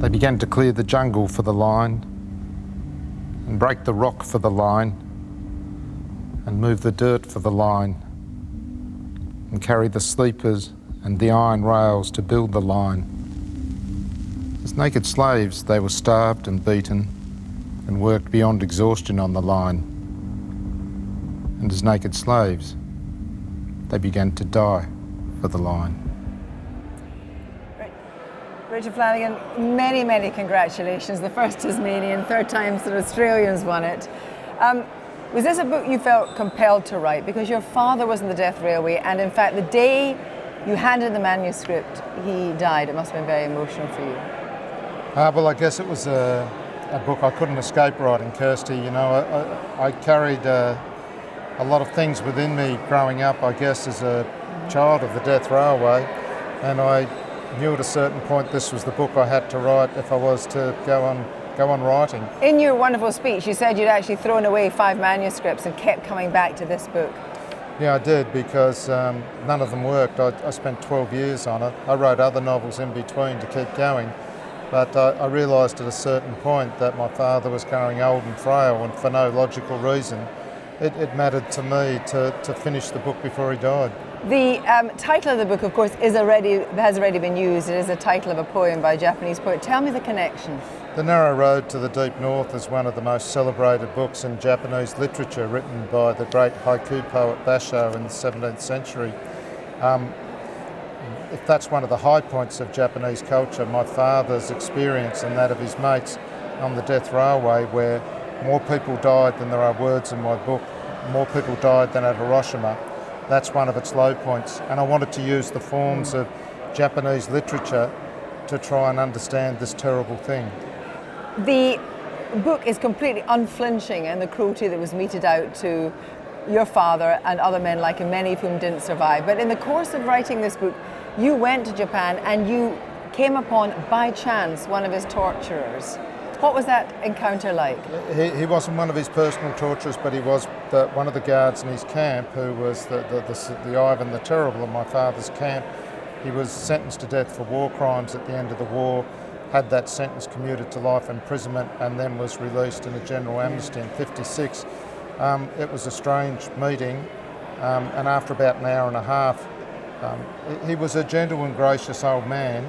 They began to clear the jungle for the line and break the rock for the line and move the dirt for the line and carry the sleepers and the iron rails to build the line. As naked slaves, they were starved and beaten and worked beyond exhaustion on the line. And as naked slaves, they began to die for the line. Richard Flanagan, many, many congratulations. The first Tasmanian, third time that Australians won it. Was this a book you felt compelled to write? Because your father was in the death railway, and in fact, the day you handed the manuscript, he died. It must have been very emotional for you. Well, I guess it was a book I couldn't escape writing, Kirsty. You know, I carried a lot of things within me growing up, I guess, as a child of the death railway, and I knew at a certain point this was the book I had to write if I was to go on writing. In your wonderful speech, you said you'd actually thrown away 5 manuscripts and kept coming back to this book. Yeah, I did, because none of them worked. I spent 12 years on it. I wrote other novels in between to keep going, but I realised at a certain point that my father was growing old and frail, and for no logical reason, it mattered to me to finish the book before he died. The title of the book, of course, has already been used. It is the title of a poem by a Japanese poet. Tell me the connection. The Narrow Road to the Deep North is one of the most celebrated books in Japanese literature, written by the great haiku poet Basho in the 17th century. If that's one of the high points of Japanese culture, my father's experience and that of his mates on the death railway, where more people died than there are words in my book, more people died than at Hiroshima, that's one of its low points. And I wanted to use the forms of Japanese literature to try and understand this terrible thing. The book is completely unflinching in the cruelty that was meted out to your father and other men like him, many of whom didn't survive. But in the course of writing this book, you went to Japan and you came upon, by chance, one of his torturers. What was that encounter like? He wasn't one of his personal torturers, but he was one of the guards in his camp, who was the Ivan the Terrible of my father's camp. He was sentenced to death for war crimes at the end of the war, had that sentence commuted to life imprisonment, and then was released in a general amnesty in '56. It was a strange meeting, and after about an hour and a half, he was a gentle and gracious old man,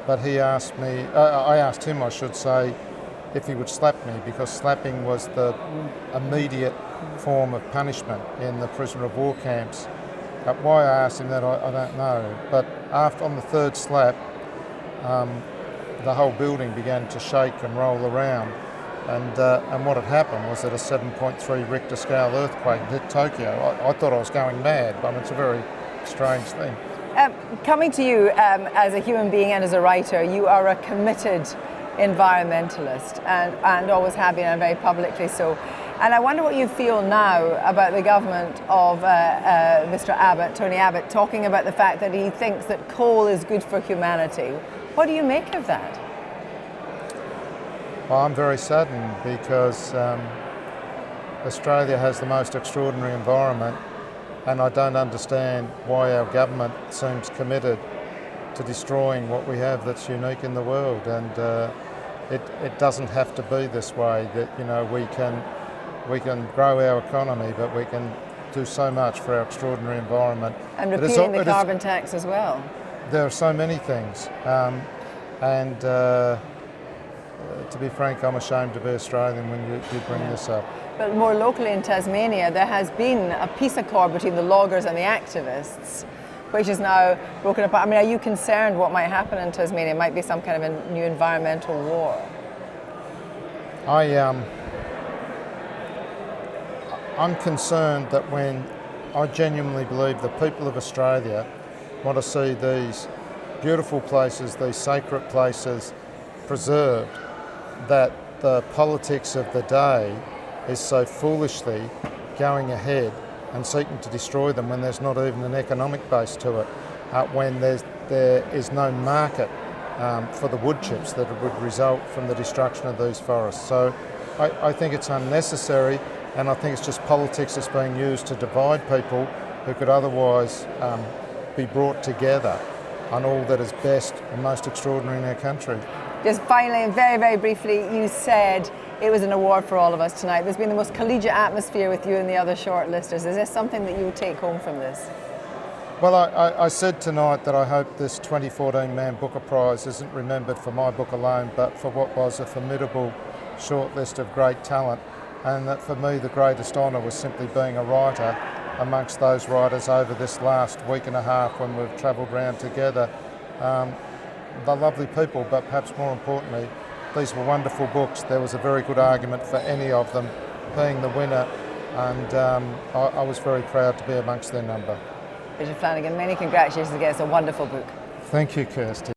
but he asked me, I asked him, I should say, if he would slap me, because slapping was the immediate form of punishment in the prisoner of war camps. Why I asked him that, I don't know. But on the third slap, the whole building began to shake and roll around. And what had happened was that a 7.3 Richter scale earthquake hit Tokyo. I thought I was going mad, but it's a very strange thing. Coming to you as a human being and as a writer, you are a committed environmentalist and always have been, and very publicly so. And I wonder what you feel now about the government of Mr. Abbott, Tony Abbott, talking about the fact that he thinks that coal is good for humanity. What do you make of that? Well, I'm very saddened, because Australia has the most extraordinary environment, and I don't understand why our government seems committed to destroying what we have that's unique in the world. And it doesn't have to be this way, that, you know, we can grow our economy, but we can do so much for our extraordinary environment. And repealing the carbon tax as well. There are so many things. To be frank, I'm ashamed to be Australian when you bring this up. But more locally in Tasmania, there has been a peace accord between the loggers and the activists, which is now broken apart. I mean, are you concerned what might happen in Tasmania? It might be some kind of a new environmental war. I'm concerned that when I genuinely believe the people of Australia want to see these beautiful places, these sacred places preserved, that the politics of the day is so foolishly going ahead and seeking to destroy them when there's not even an economic base to it, when there is no market for the wood chips that would result from the destruction of these forests. So I think it's unnecessary, and I think it's just politics that's being used to divide people who could otherwise be brought together on all that is best and most extraordinary in our country. Just finally, and very, very briefly, you said it was an award for all of us tonight. There's been the most collegiate atmosphere with you and the other shortlisters. Is there something that you would take home from this? Well, I said tonight that I hope this 2014 Man Booker Prize isn't remembered for my book alone, but for what was a formidable shortlist of great talent, and that for me the greatest honour was simply being a writer amongst those writers over this last week and a half when we've travelled around together. They're lovely people, but perhaps more importantly, these were wonderful books. There was a very good argument for any of them being the winner, and I was very proud to be amongst their number. Richard Flanagan, many congratulations again. It's a wonderful book. Thank you, Kirsty.